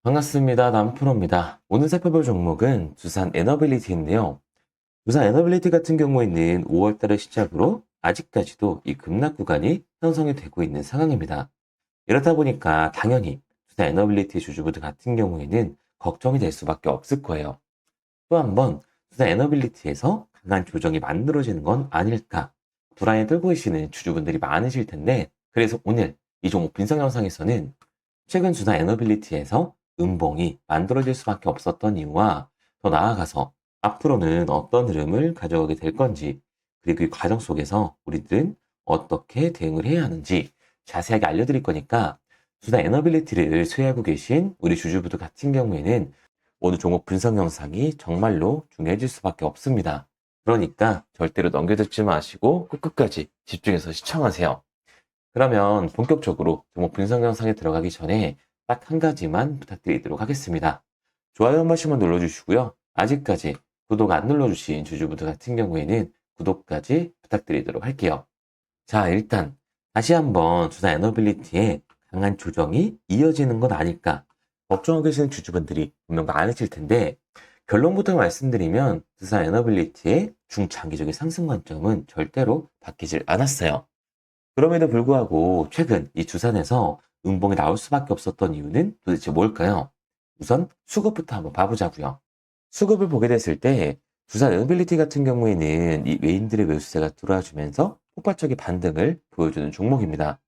반갑습니다. 남프로입니다. 오늘 살펴볼 종목은 두산 에너빌리티인데요. 두산 에너빌리티 같은 경우에는 5월달을 시작으로 아직까지도 이 급락 구간이 형성이 되고 있는 상황입니다. 이렇다 보니까 당연히 두산 에너빌리티 주주분들 같은 경우에는 걱정이 될 수밖에 없을 거예요. 또 한 번 두산 에너빌리티에서 강한 조정이 만들어지는 건 아닐까 불안에 떨고 계시는 주주분들이 많으실 텐데, 그래서 오늘 이 종목 분석 영상에서는 최근 두산 에너빌리티에서 음봉이 만들어질 수밖에 없었던 이유와 더 나아가서 앞으로는 어떤 흐름을 가져가게 될 건지, 그리고 이 과정 속에서 우리들은 어떻게 대응을 해야 하는지 자세하게 알려드릴 거니까, 두산 에너빌리티를 소유하고 계신 우리 주주분들 같은 경우에는 오늘 종목 분석 영상이 정말로 중요해질 수밖에 없습니다. 그러니까 절대로 넘겨듣지 마시고 끝까지 집중해서 시청하세요. 그러면 본격적으로 종목 분석 영상에 들어가기 전에 딱 한 가지만 부탁드리도록 하겠습니다. 좋아요 한 번씩만 눌러주시고요. 아직까지 구독 안 눌러주신 주주분들 같은 경우에는 구독까지 부탁드리도록 할게요. 자, 일단 다시 한번 두산 에너빌리티의 강한 조정이 이어지는 건 아닐까 걱정하고 계시는 주주분들이 분명 많으실 텐데, 결론부터 말씀드리면 두산 에너빌리티의 중장기적인 상승 관점은 절대로 바뀌질 않았어요. 그럼에도 불구하고 최근 이 두산에서 음봉이 나올 수밖에 없었던 이유는 도대체 뭘까요? 우선 수급부터 한번 봐보자고요. 수급을 보게 됐을 때 두산 에너빌리티 같은 경우에는 이 외인들의 매수세가 들어와주면서 폭발적인 반등을 보여주는 종목입니다.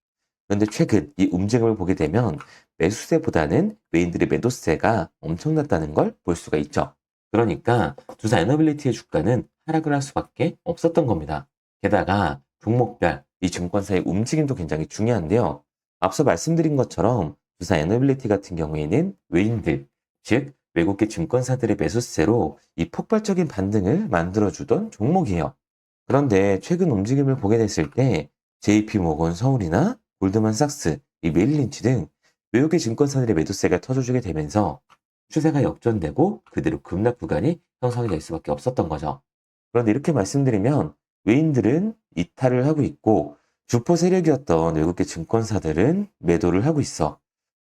그런데 최근 이 움직임을 보게 되면 매수세보다는 외인들의 매도세가 엄청났다는 걸 볼 수가 있죠. 그러니까 두산 에너빌리티의 주가는 하락을 할 수밖에 없었던 겁니다. 게다가 종목별 이 증권사의 움직임도 굉장히 중요한데요. 앞서 말씀드린 것처럼 두산 에너빌리티 같은 경우에는 외인들, 즉 외국계 증권사들의 매수세로 이 폭발적인 반등을 만들어주던 종목이에요. 그런데 최근 움직임을 보게 됐을 때 JP모건 서울이나 골드만삭스, 이 메릴린치 등 외국계 증권사들의 매도세가 터져주게 되면서 추세가 역전되고 그대로 급락 구간이 형성이 될 수밖에 없었던 거죠. 그런데 이렇게 말씀드리면 외인들은 이탈을 하고 있고 주포 세력이었던 외국계 증권사들은 매도를 하고 있어.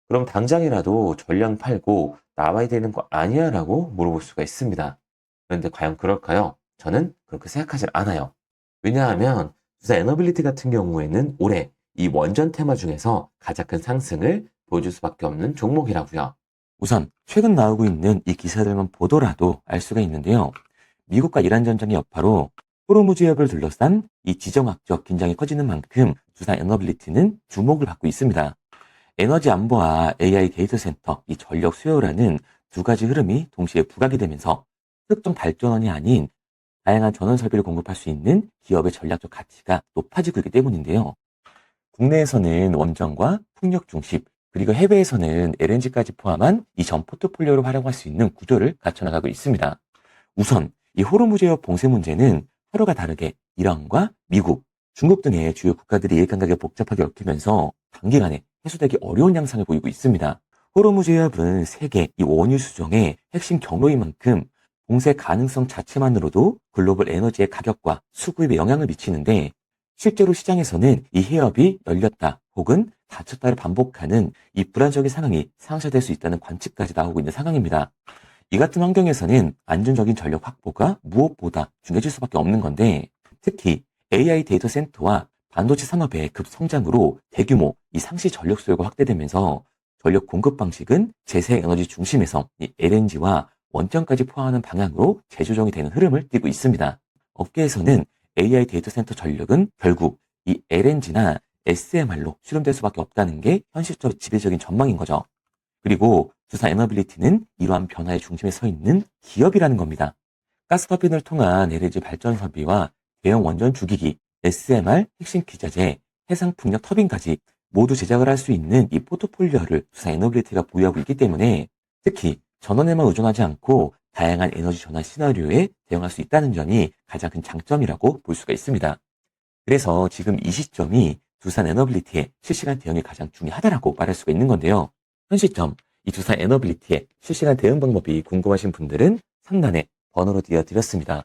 그럼 당장이라도 전량 팔고 나와야 되는 거 아니야? 라고 물어볼 수가 있습니다. 그런데 과연 그럴까요? 저는 그렇게 생각하지 않아요. 왜냐하면 두산 에너빌리티 같은 경우에는 올해 이 원전 테마 중에서 가장 큰 상승을 보여줄 수밖에 없는 종목이라고요. 우선 최근 나오고 있는 이 기사들만 보더라도 알 수가 있는데요. 미국과 이란 전쟁의 여파로 호르무즈 해협을 둘러싼 이 지정학적 긴장이 커지는 만큼 두산 에너빌리티는 주목을 받고 있습니다. 에너지 안보와 AI 데이터 센터, 이 전력 수요라는 두 가지 흐름이 동시에 부각이 되면서 특정 발전원이 아닌 다양한 전원 설비를 공급할 수 있는 기업의 전략적 가치가 높아지고 있기 때문인데요. 국내에서는 원전과 풍력 중심, 그리고 해외에서는 LNG까지 포함한 이 전 포트폴리오를 활용할 수 있는 구조를 갖춰나가고 있습니다. 우선 이 호르무즈해협 봉쇄 문제는 하루가 다르게 이란과 미국, 중국 등의 주요 국가들이 일관되게 복잡하게 얽히면서 단기간에 해소되기 어려운 양상을 보이고 있습니다. 호르무즈해협은 세계 이 원유 수정의 핵심 경로인 만큼 봉쇄 가능성 자체만으로도 글로벌 에너지의 가격과 수급에 영향을 미치는데, 실제로 시장에서는 이 해협이 열렸다 혹은 닫혔다를 반복하는 이 불안정한 상황이 상쇄될 수 있다는 관측까지 나오고 있는 상황입니다. 이 같은 환경에서는 안정적인 전력 확보가 무엇보다 중요해질 수밖에 없는 건데, 특히 AI 데이터 센터와 반도체 산업의 급성장으로 대규모 이 상시 전력 수요가 확대되면서 전력 공급 방식은 재생 에너지 중심에서 이 LNG와 원전까지 포함하는 방향으로 재조정이 되는 흐름을 띠고 있습니다. 업계에서는 AI 데이터 센터 전력은 결국 이 LNG나 SMR로 수렴될 수밖에 없다는 게 현실적 지배적인 전망인 거죠. 그리고 두산 에너빌리티는 이러한 변화의 중심에 서 있는 기업이라는 겁니다. 가스터빈을 통한 LNG 발전 설비와 대형 원전 주기기, SMR, 핵심 기자재, 해상 풍력 터빈까지 모두 제작을 할 수 있는 이 포트폴리오를 두산 에너빌리티가 보유하고 있기 때문에 특히 전원에만 의존하지 않고 다양한 에너지 전환 시나리오에 대응할 수 있다는 점이 가장 큰 장점이라고 볼 수가 있습니다. 그래서 지금 이 시점이 두산 에너빌리티의 실시간 대응이 가장 중요하다라고 말할 수가 있는 건데요. 현 시점, 이 두산 에너빌리티의 실시간 대응 방법이 궁금하신 분들은 상단에 번호로 띄워드렸습니다.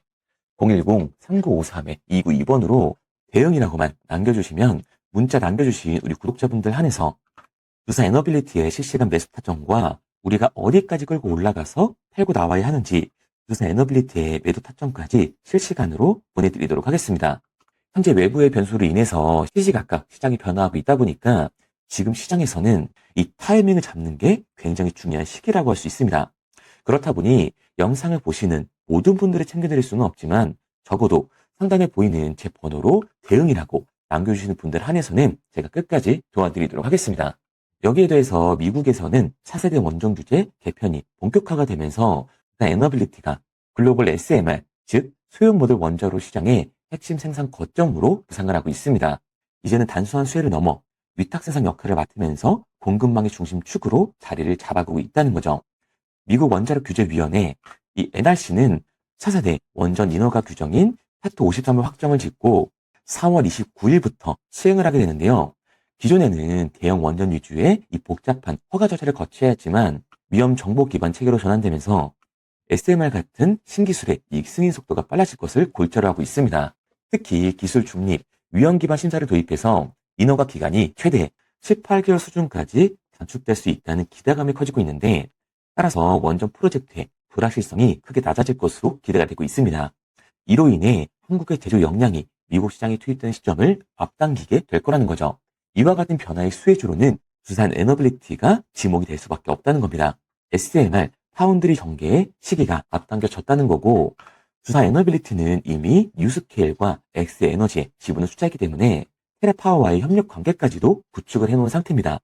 010-3953-2922번으로 대응이라고만 남겨주시면 문자 남겨주신 우리 구독자분들 한해서 두산 에너빌리티의 실시간 매수 타점과 우리가 어디까지 끌고 올라가서 팔고 나와야 하는지 두산 에너빌리티의 매도 타점까지 실시간으로 보내드리도록 하겠습니다. 현재 외부의 변수로 인해서 시시각각 시장이 변화하고 있다 보니까 지금 시장에서는 이 타이밍을 잡는 게 굉장히 중요한 시기라고 할 수 있습니다. 그렇다 보니 영상을 보시는 모든 분들을 챙겨드릴 수는 없지만 적어도 상단에 보이는 제 번호로 대응이라고 남겨주시는 분들 한해서는 제가 끝까지 도와드리도록 하겠습니다. 여기에 대해서 미국에서는 차세대 원전 규제 개편이 본격화가 되면서 에너빌리티가 글로벌 SMR, 즉 소형 모듈 원자로 시장의 핵심 생산 거점으로 부상을 하고 있습니다. 이제는 단순한 수혜를 넘어 위탁 생산 역할을 맡으면서 공급망의 중심 축으로 자리를 잡아가고 있다는 거죠. 미국 원자력 규제위원회, 이 NRC는 차세대 원전 인허가 규정인 파트 53을 확정을 짓고 4월 29일부터 시행을 하게 되는데요. 기존에는 대형 원전 위주의 이 복잡한 허가 절차를 거쳐야 했지만 위험 정보 기반 체계로 전환되면서 SMR 같은 신기술의 이 승인 속도가 빨라질 것을 골자로 하고 있습니다. 특히 기술 중립, 위험 기반 심사를 도입해서 인허가 기간이 최대 18개월 수준까지 단축될 수 있다는 기대감이 커지고 있는데 따라서 원전 프로젝트의 불확실성이 크게 낮아질 것으로 기대가 되고 있습니다. 이로 인해 한국의 제조 역량이 미국 시장에 투입되는 시점을 앞당기게 될 거라는 거죠. 이와 같은 변화의 수혜주로는 두산 에너빌리티가 지목이 될 수밖에 없다는 겁니다. SMR, 파운드리 전개의 시기가 앞당겨졌다는 거고 두산 에너빌리티는 이미 뉴스케일과 엑스에너지의 지분을 투자했기 때문에 테라파워와의 협력 관계까지도 구축을 해놓은 상태입니다.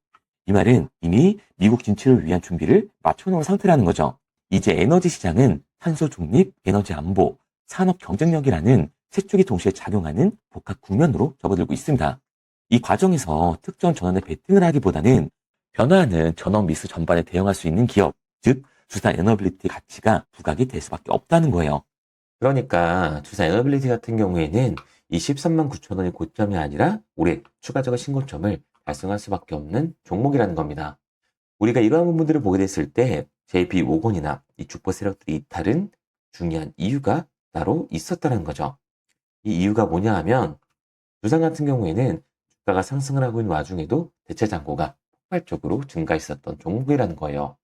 이 말은 이미 미국 진출을 위한 준비를 맞춰놓은 상태라는 거죠. 이제 에너지 시장은 탄소 중립, 에너지 안보, 산업 경쟁력이라는 세 축이 동시에 작용하는 복합 국면으로 접어들고 있습니다. 이 과정에서 특정 전환에 베팅을 하기보다는 변화하는 전원 미스 전반에 대응할 수 있는 기업, 즉 두산 에너빌리티 가치가 부각이 될 수밖에 없다는 거예요. 그러니까 두산 에너빌리티 같은 경우에는 이 13만 9천 원이 고점이 아니라 올해 추가적인 신고점을 달성할 수밖에 없는 종목이라는 겁니다. 우리가 이러한 부분들을 보게 됐을 때 JP5건이나 이 주포 세력들이 이탈은 중요한 이유가 따로 있었다는 거죠. 이 이유가 뭐냐 하면 두산 같은 경우에는 주가가 상승을 하고 있는 와중에도 대체 잔고가 폭발적으로 증가했었던 종목이라는 거예요.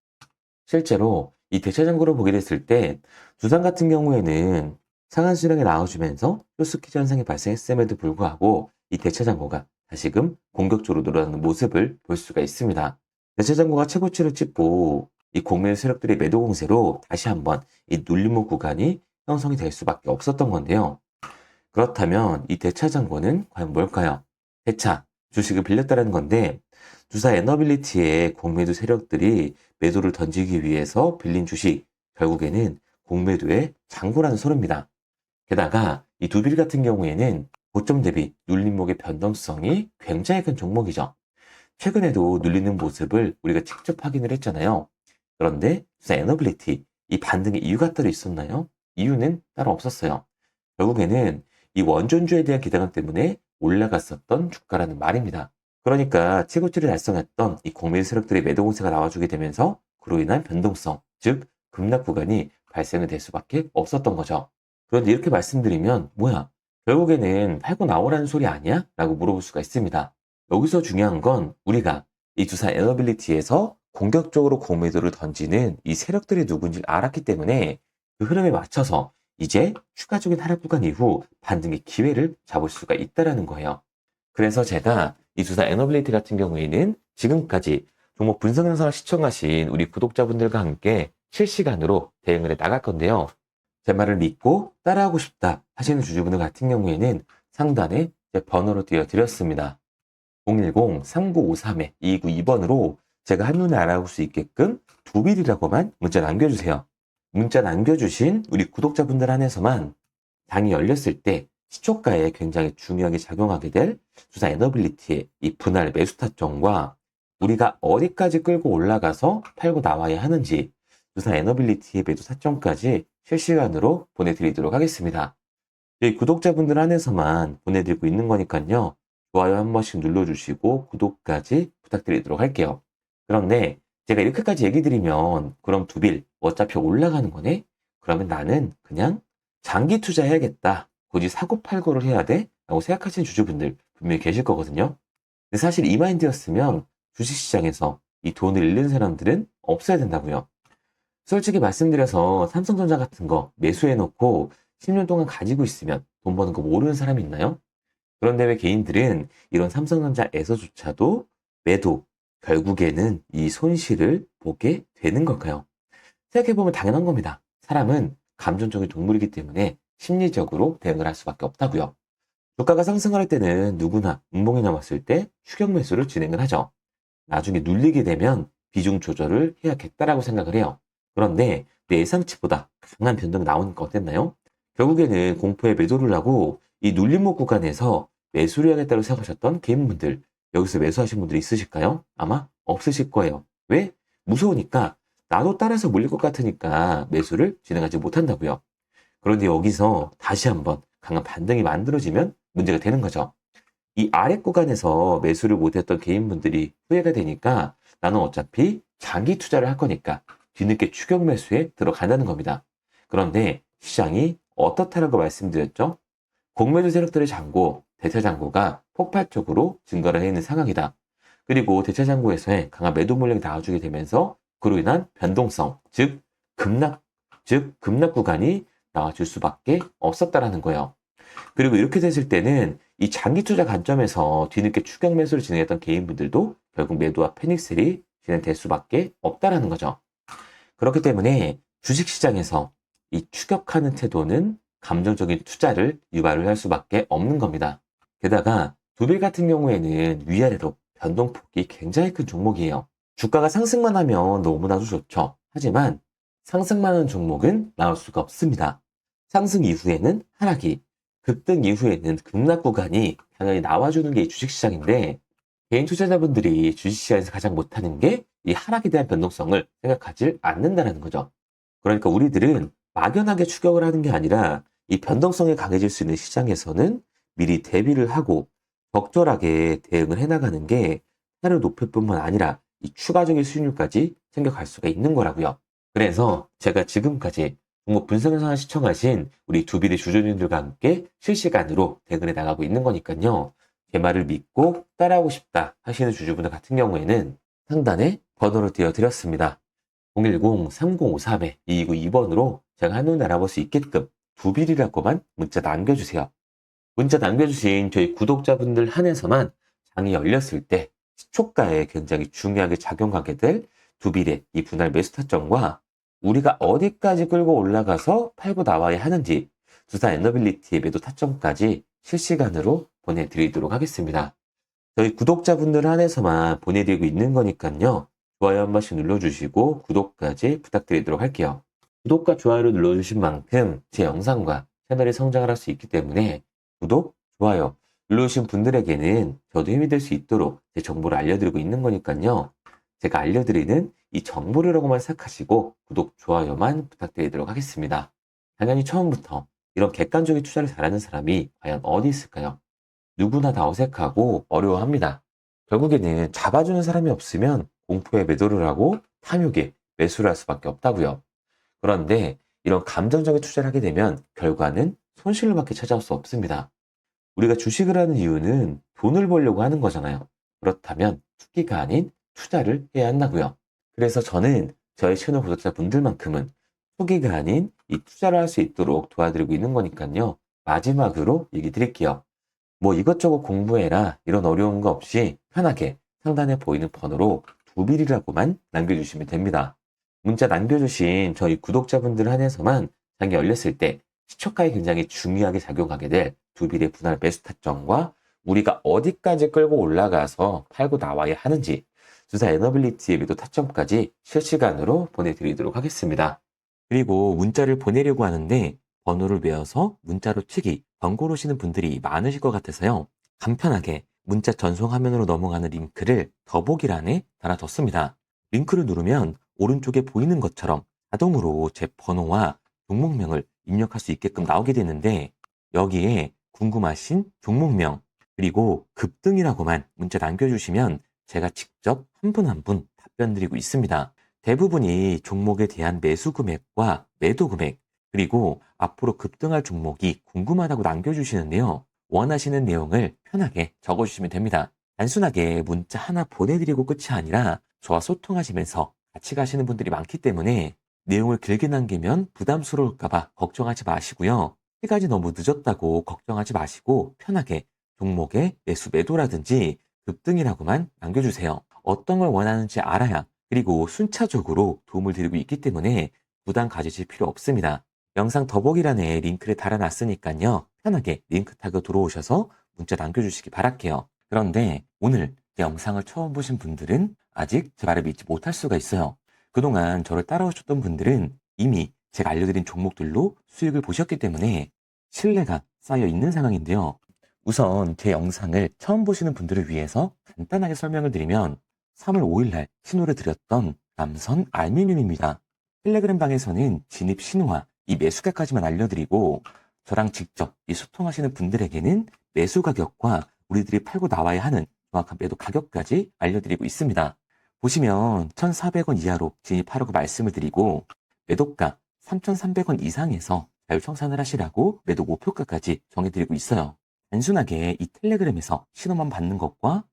실제로 이 대체 잔고를 보게 됐을 때 두산 같은 경우에는 상한 수량이 나와주면서 쇼스키즈 현상이 발생했음에도 불구하고 이 대체 잔고가 다시금 공격적으로 늘어나는 모습을 볼 수가 있습니다. 대체 잔고가 최고치를 찍고 이 공매도 세력들의 매도 공세로 다시 한번 이 눌림목 구간이 형성이 될 수밖에 없었던 건데요. 그렇다면 이 대차 잔고는 과연 뭘까요? 대차, 주식을 빌렸다는 건데 두산 에너빌리티의 공매도 세력들이 매도를 던지기 위해서 빌린 주식, 결국에는 공매도의 잔고라는 소리입니다. 게다가 이 두빌 같은 경우에는 고점 대비 눌림목의 변동성이 굉장히 큰 종목이죠. 최근에도 눌리는 모습을 우리가 직접 확인을 했잖아요. 그런데 두산 에너빌리티, 이 반등의 이유가 따로 있었나요? 이유는 따로 없었어요. 결국에는 이 원전주에 대한 기대감 때문에 올라갔었던 주가라는 말입니다. 그러니까 최고치를 달성했던 이 공매도 세력들의 매도 공세가 나와주게 되면서 그로 인한 변동성, 즉 급락 구간이 발생이 될 수밖에 없었던 거죠. 그런데 이렇게 말씀드리면 뭐야? 결국에는 팔고 나오라는 소리 아니야? 라고 물어볼 수가 있습니다. 여기서 중요한 건 우리가 이 두산 에너빌리티에서 공격적으로 공매도를 던지는 이 세력들이 누군지 알았기 때문에 그 흐름에 맞춰서 이제 추가적인 하락 구간 이후 반등의 기회를 잡을 수가 있다는 거예요. 그래서 제가 이 두산 에너빌리티 같은 경우에는 지금까지 종목 분석 영상을 시청하신 우리 구독자분들과 함께 실시간으로 대응을 해 나갈 건데요. 제 말을 믿고 따라하고 싶다 하시는 주주분들 같은 경우에는 상단에 제 번호로 띄워드렸습니다. 010-3953-2292번으로 제가 한눈에 알아볼 수 있게끔 두빌이라고만 문자 남겨주세요. 문자 남겨주신 우리 구독자분들 한해서만 장이 열렸을 때 시초가에 굉장히 중요하게 작용하게 될 두산 에너빌리티의 이 분할 매수 타점과 우리가 어디까지 끌고 올라가서 팔고 나와야 하는지 두산 에너빌리티의 매도 타점까지 실시간으로 보내드리도록 하겠습니다. 저희 구독자분들 한해서만 보내드리고 있는 거니까요. 좋아요 한 번씩 눌러주시고 구독까지 부탁드리도록 할게요. 그런데 제가 이렇게까지 얘기 드리면 그럼 두빌 어차피 올라가는 거네? 그러면 나는 그냥 장기 투자해야겠다. 굳이 사고팔고를 해야 돼? 라고 생각하시는 주주분들 분명히 계실 거거든요. 근데 사실 이 마인드였으면 주식시장에서 이 돈을 잃는 사람들은 없어야 된다고요. 솔직히 말씀드려서 삼성전자 같은 거 매수해놓고 10년 동안 가지고 있으면 돈 버는 거 모르는 사람이 있나요? 그런데 왜 개인들은 이런 삼성전자에서조차도 매도, 결국에는 이 손실을 보게 되는 걸까요? 생각해보면 당연한 겁니다. 사람은 감정적인 동물이기 때문에 심리적으로 대응을 할 수밖에 없다고요. 주가가 상승할 때는 누구나 운봉이 남았을 때 추격 매수를 진행을 하죠. 나중에 눌리게 되면 비중 조절을 해야겠다라고 생각을 해요. 그런데 내 예상치보다 강한 변동이 나오니까 어땠나요? 결국에는 공포에 매도를 하고 이 눌림목 구간에서 매수를 해야겠다고 생각하셨던 개인분들, 여기서 매수하신 분들이 있으실까요? 아마 없으실 거예요. 왜? 무서우니까, 나도 따라서 몰릴 것 같으니까 매수를 진행하지 못한다고요. 그런데 여기서 다시 한번 강한 반등이 만들어지면 문제가 되는 거죠. 이 아래 구간에서 매수를 못했던 개인분들이 후회가 되니까 나는 어차피 장기 투자를 할 거니까 뒤늦게 추격 매수에 들어간다는 겁니다. 그런데 시장이 어떻다라고 말씀드렸죠? 공매도 세력들의 잔고, 대차 잔고가 폭발적으로 증가를 해 있는 상황이다. 그리고 대차 잔고에서의 강한 매도 물량이 나와주게 되면서 그로 인한 변동성, 급락, 즉 급락 구간이 나와줄 수밖에 없었다라는 거예요. 그리고 이렇게 됐을 때는 이 장기 투자 관점에서 뒤늦게 추격 매수를 진행했던 개인분들도 결국 매도와 패닉셀이 진행될 수밖에 없다라는 거죠. 그렇기 때문에 주식시장에서 이 추격하는 태도는 감정적인 투자를 유발을 할 수밖에 없는 겁니다. 게다가 두빌 같은 경우에는 위아래로 변동폭이 굉장히 큰 종목이에요. 주가가 상승만 하면 너무나도 좋죠. 하지만 상승만 하는 종목은 나올 수가 없습니다. 상승 이후에는 하락이, 급등 이후에는 급락 구간이 당연히 나와주는 게 이 주식시장인데, 개인 투자자분들이 주식시장에서 가장 못하는 게 이 하락에 대한 변동성을 생각하지 않는다는 거죠. 그러니까 우리들은 막연하게 추격을 하는 게 아니라 이 변동성이 강해질 수 있는 시장에서는 미리 대비를 하고 적절하게 대응을 해나가는 게 하루 높일 뿐만 아니라 이 추가적인 수익률까지 챙겨갈 수가 있는 거라고요. 그래서 제가 지금까지 종목 분석 영상을 시청하신 우리 두비의 주주님들과 함께 실시간으로 대응해 나가고 있는 거니까요. 제 말을 믿고 따라하고 싶다 하시는 주주분들 같은 경우에는 상단에 번호를 띄워드렸습니다. 010-3053-2292번으로 제가 한눈에 알아볼 수 있게끔 두빌이라고만 문자 남겨주세요. 문자 남겨주신 저희 구독자분들 한해서만 장이 열렸을 때 시초가에 굉장히 중요하게 작용하게 될 두빌의 이 분할 매수 타점과 우리가 어디까지 끌고 올라가서 팔고 나와야 하는지 두산 에너빌리티의 매도 타점까지 실시간으로 보내드리도록 하겠습니다. 저희 구독자분들 한해서만 보내드리고 있는 거니까요. 좋아요 한 번씩 눌러주시고 구독까지 부탁드리도록 할게요. 구독과 좋아요를 눌러주신 만큼 제 영상과 채널이 성장을 할 수 있기 때문에 구독, 좋아요 눌러주신 분들에게는 저도 힘이 될 수 있도록 제 정보를 알려드리고 있는 거니까요. 제가 알려드리는 이 정보류라고만 생각하시고 구독, 좋아요만 부탁드리도록 하겠습니다. 당연히 처음부터 이런 객관적인 투자를 잘하는 사람이 과연 어디 있을까요? 누구나 다 어색하고 어려워합니다. 결국에는 잡아주는 사람이 없으면 공포에 매도를 하고 탐욕에 매수를 할 수밖에 없다고요. 그런데 이런 감정적인 투자를 하게 되면 결과는 손실로밖에 찾아올 수 없습니다. 우리가 주식을 하는 이유는 돈을 벌려고 하는 거잖아요. 그렇다면 투기가 아닌 투자를 해야 한다고요. 그래서 저는 저희 채널 구독자분들만큼은 투기가 아닌 이 투자를 할 수 있도록 도와드리고 있는 거니까요. 마지막으로 얘기 드릴게요. 뭐 이것저것 공부해라 이런 어려운 거 없이 편하게 상단에 보이는 번호로 두빌이라고만 남겨주시면 됩니다. 문자 남겨주신 저희 구독자분들 한해서만 장이 열렸을 때 시초가에 굉장히 중요하게 작용하게 될 두빌의 분할 매수 타점과 우리가 어디까지 끌고 올라가서 팔고 나와야 하는지 두산 에너빌리티의 매도 타점까지 실시간으로 보내드리도록 하겠습니다. 그리고 문자를 보내려고 하는데 번호를 외워서 문자로 치기 번거로우시는 분들이 많으실 것 같아서요. 간편하게 문자 전송 화면으로 넘어가는 링크를 더보기란에 달아뒀습니다. 링크를 누르면 오른쪽에 보이는 것처럼 자동으로 제 번호와 종목명을 입력할 수 있게끔 나오게 되는데 여기에 궁금하신 종목명 그리고 급등이라고만 문자 남겨주시면 제가 직접 한 분 한 분 답변 드리고 있습니다. 대부분이 종목에 대한 매수 금액과 매도 금액 그리고 앞으로 급등할 종목이 궁금하다고 남겨주시는데요. 원하시는 내용을 편하게 적어주시면 됩니다. 단순하게 문자 하나 보내드리고 끝이 아니라 저와 소통하시면서 같이 가시는 분들이 많기 때문에 내용을 길게 남기면 부담스러울까봐 걱정하지 마시고요. 시간이 너무 늦었다고 걱정하지 마시고 편하게 종목의 매수 매도라든지 급등이라고만 남겨주세요. 어떤 걸 원하는지 알아야 그리고 순차적으로 도움을 드리고 있기 때문에 부담 가지실 필요 없습니다. 영상 더보기란에 링크를 달아놨으니까요. 편하게 링크 타고 들어오셔서 문자 남겨주시기 바랄게요. 그런데 오늘 제 영상을 처음 보신 분들은 아직 제 말을 믿지 못할 수가 있어요. 그동안 저를 따라오셨던 분들은 이미 제가 알려드린 종목들로 수익을 보셨기 때문에 신뢰가 쌓여 있는 상황인데요. 우선 제 영상을 처음 보시는 분들을 위해서 간단하게 설명을 드리면 3월 5일 날 신호를 드렸던 남선 알미늄입니다. 텔레그램 방에서는 진입 신호와 이 매수가까지만 알려드리고 저랑 직접 이 소통하시는 분들에게는 매수 가격과 우리들이 팔고 나와야 하는 정확한 매도 가격까지 알려드리고 있습니다. 보시면 1,400원 이하로 진입하라고 말씀을 드리고 매도가 3,300원 이상에서 자율청산을 하시라고 매도 목표가까지 정해드리고 있어요. 단순하게 이 텔레그램에서 신호만 받는 것과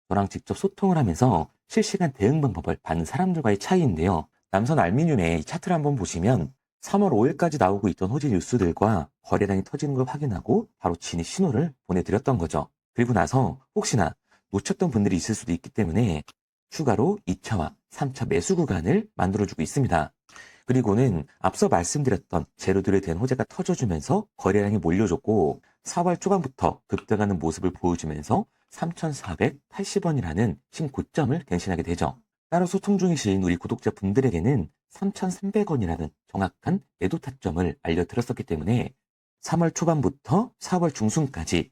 저랑 직접 소통을 하면서 실시간 대응 방법을 받는 사람들과의 차이인데요. 남선 알미늄의 이 차트를 한번 보시면 3월 5일까지 나오고 있던 호재 뉴스들과 거래량이 터지는 걸 확인하고 바로 진입 신호를 보내드렸던 거죠. 그리고 나서 혹시나 놓쳤던 분들이 있을 수도 있기 때문에 추가로 2차와 3차 매수 구간을 만들어주고 있습니다. 그리고는 앞서 말씀드렸던 재료들에 대한 호재가 터져주면서 거래량이 몰려줬고 4월 초반부터 급등하는 모습을 보여주면서 3,480원이라는 신고점을 갱신하게 되죠. 따로 소통 중이신 우리 구독자분들에게는 3,300원이라는 정확한 매도 타점을 알려드렸었기 때문에 3월 초반부터 4월 중순까지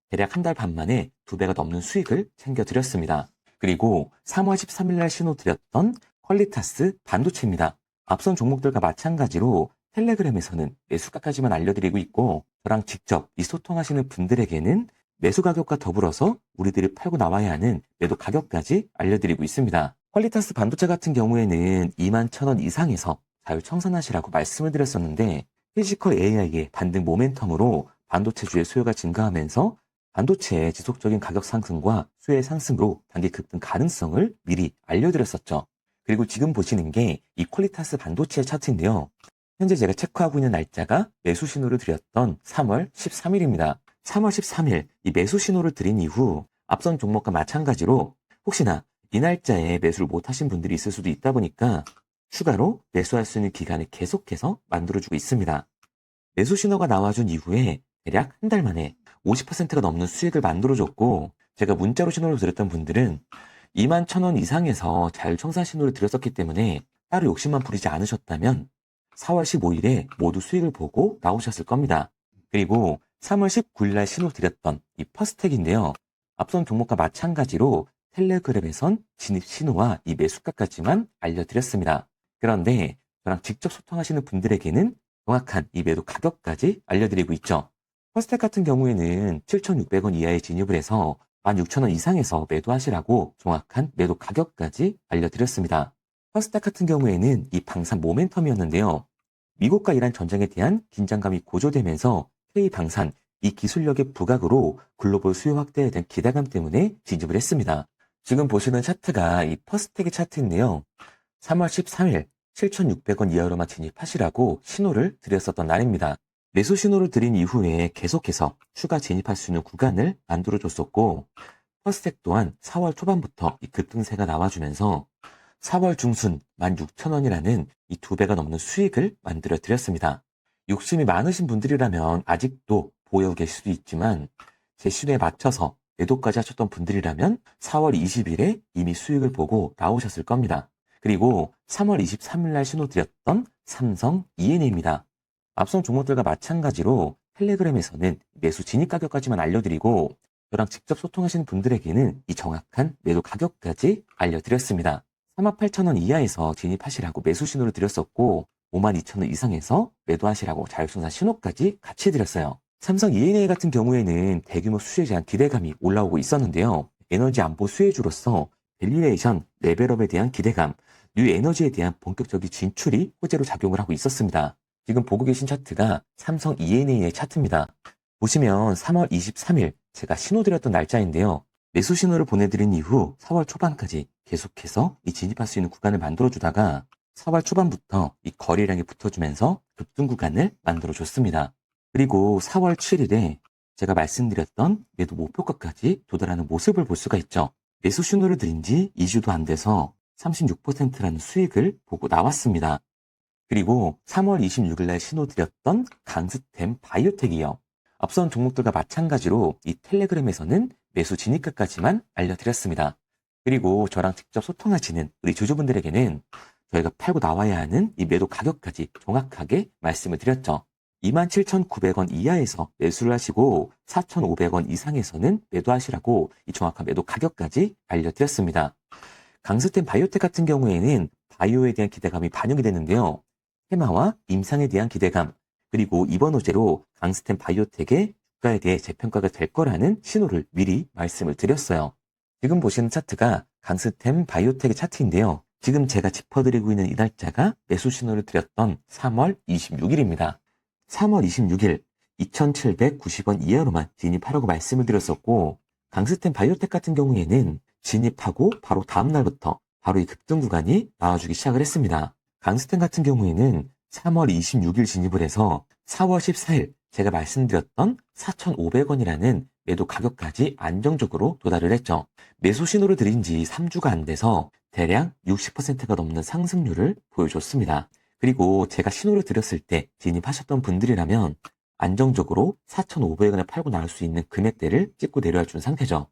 대략 한 달 반 만에 2배가 넘는 수익을 챙겨드렸습니다. 그리고 3월 13일 날 신호 드렸던 퀄리타스 반도체입니다. 앞선 종목들과 마찬가지로 텔레그램에서는 매수가까지만 알려드리고 있고 저랑 직접 이 소통하시는 분들에게는 매수 가격과 더불어서 우리들이 팔고 나와야 하는 매도 가격까지 알려드리고 있습니다. 퀄리타스 반도체 같은 경우에는 21,000원 이상에서 자율청산하시라고 말씀을 드렸었는데 피지컬 AI의 반등 모멘텀으로 반도체주의 수요가 증가하면서 반도체의 지속적인 가격 상승과 수요의 상승으로 단기 급등 가능성을 미리 알려드렸었죠. 그리고 지금 보시는 게 이 퀄리타스 반도체 차트인데요. 현재 제가 체크하고 있는 날짜가 매수 신호를 드렸던 3월 13일입니다. 3월 13일 이 매수 신호를 드린 이후 앞선 종목과 마찬가지로 혹시나 이 날짜에 매수를 못하신 분들이 있을 수도 있다 보니까 추가로 매수할 수 있는 기간을 계속해서 만들어주고 있습니다. 매수 신호가 나와준 이후에 대략 한 달 만에 50%가 넘는 수익을 만들어줬고 제가 문자로 신호를 드렸던 분들은 21,000원 이상에서 자율청산 신호를 드렸었기 때문에 따로 욕심만 부리지 않으셨다면 4월 15일에 모두 수익을 보고 나오셨을 겁니다. 그리고 3월 19일 날 신호 드렸던 이 퍼스텍인데요. 앞선 종목과 마찬가지로 텔레그램에선 진입 신호와 이 매수가까지만 알려드렸습니다. 그런데 저랑 직접 소통하시는 분들에게는 정확한 이 매도 가격까지 알려드리고 있죠. 퍼스텍 같은 경우에는 7,600원 이하에 진입을 해서 16,000원 이상에서 매도하시라고 정확한 매도 가격까지 알려드렸습니다. 퍼스텍 같은 경우에는 이 방산 모멘텀이었는데요. 미국과 이란 전쟁에 대한 긴장감이 고조되면서 K방산, 이 기술력의 부각으로 글로벌 수요 확대에 대한 기대감 때문에 진입을 했습니다. 지금 보시는 차트가 이 퍼스텍의 차트인데요. 3월 13일 7,600원 이하로만 진입하시라고 신호를 드렸었던 날입니다. 매수 신호를 드린 이후에 계속해서 추가 진입할 수 있는 구간을 만들어줬었고 퍼스텍 또한 4월 초반부터 이 급등세가 나와주면서 4월 중순 16,000원이라는 이 2배가 넘는 수익을 만들어 드렸습니다. 욕심이 많으신 분들이라면 아직도 보유 계실 수도 있지만 제 신호에 맞춰서 매도까지 하셨던 분들이라면 4월 20일에 이미 수익을 보고 나오셨을 겁니다. 그리고 3월 23일 날 신호 드렸던 삼성 ENA입니다. 앞선 종목들과 마찬가지로 텔레그램에서는 매수 진입 가격까지만 알려드리고 저랑 직접 소통하시는 분들에게는 이 정확한 매도 가격까지 알려드렸습니다. 38,000원 이하에서 진입하시라고 매수 신호를 드렸었고 52,000원 이상에서 매도하시라고 자율청산 신호까지 같이 드렸어요. 삼성 ENA 같은 경우에는 대규모 수주에 대한 기대감이 올라오고 있었는데요. 에너지 안보 수혜주로서 밸류에이션, 레벨업에 대한 기대감, 뉴 에너지에 대한 본격적인 진출이 호재로 작용을 하고 있었습니다. 지금 보고 계신 차트가 삼성 ENA의 차트입니다. 보시면 3월 23일 제가 신호 드렸던 날짜인데요. 매수 신호를 보내드린 이후 4월 초반까지 계속해서 이 진입할 수 있는 구간을 만들어주다가 4월 초반부터 이 거래량이 붙어주면서 급등 구간을 만들어줬습니다. 그리고 4월 7일에 제가 말씀드렸던 매도 목표가까지 도달하는 모습을 볼 수가 있죠. 매수 신호를 드린 지 2주도 안 돼서 36%라는 수익을 보고 나왔습니다. 그리고 3월 26일 날 신호 드렸던 강스템 바이오텍이요. 앞선 종목들과 마찬가지로 이 텔레그램에서는 매수 진입가까지만 알려드렸습니다. 그리고 저랑 직접 소통하시는 우리 주주분들에게는 저희가 팔고 나와야 하는 이 매도 가격까지 정확하게 말씀을 드렸죠. 27,900원 이하에서 매수를 하시고 4,500원 이상에서는 매도하시라고 이 정확한 매도 가격까지 알려드렸습니다. 강스템 바이오텍 같은 경우에는 바이오에 대한 기대감이 반영이 되는데요. 테마와 임상에 대한 기대감, 그리고 이번 호재로 강스템 바이오텍의 주가에 대해 재평가가 될 거라는 신호를 미리 말씀을 드렸어요. 지금 보시는 차트가 강스템 바이오텍의 차트인데요. 지금 제가 짚어드리고 있는 이 날짜가 매수 신호를 드렸던 3월 26일입니다. 3월 26일 2,790원 이하로만 진입하라고 말씀을 드렸었고, 강스템 바이오텍 같은 경우에는 진입하고 바로 다음 날부터 바로 이 급등 구간이 나와주기 시작을 했습니다. 강스템 같은 경우에는 3월 26일 진입을 해서 4월 14일 제가 말씀드렸던 4,500원이라는 매도 가격까지 안정적으로 도달을 했죠. 매수 신호를 드린 지 3주가 안 돼서 대략 60%가 넘는 상승률을 보여줬습니다. 그리고 제가 신호를 드렸을 때 진입하셨던 분들이라면 안정적으로 4,500원에 팔고 나올 수 있는 금액대를 찍고 내려와 준 상태죠.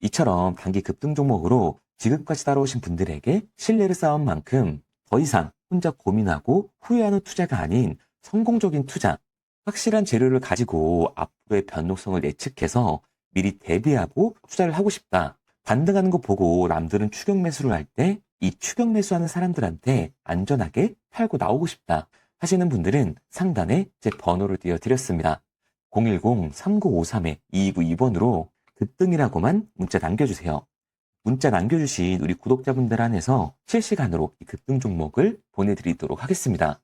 이처럼 단기 급등 종목으로 지금까지 따라오신 분들에게 신뢰를 쌓은 만큼 더 이상 혼자 고민하고 후회하는 투자가 아닌 성공적인 투자, 확실한 재료를 가지고 앞으로의 변동성을 예측해서 미리 대비하고 투자를 하고 싶다. 반등하는 거 보고 남들은 추격 매수를 할 때 이 추격 매수하는 사람들한테 안전하게 팔고 나오고 싶다 하시는 분들은 상단에 제 번호를 띄워드렸습니다. 010-3953-2292번으로 급등이라고만 문자 남겨주세요. 문자 남겨주신 우리 구독자분들 안에서 실시간으로 이 급등 종목을 보내드리도록 하겠습니다.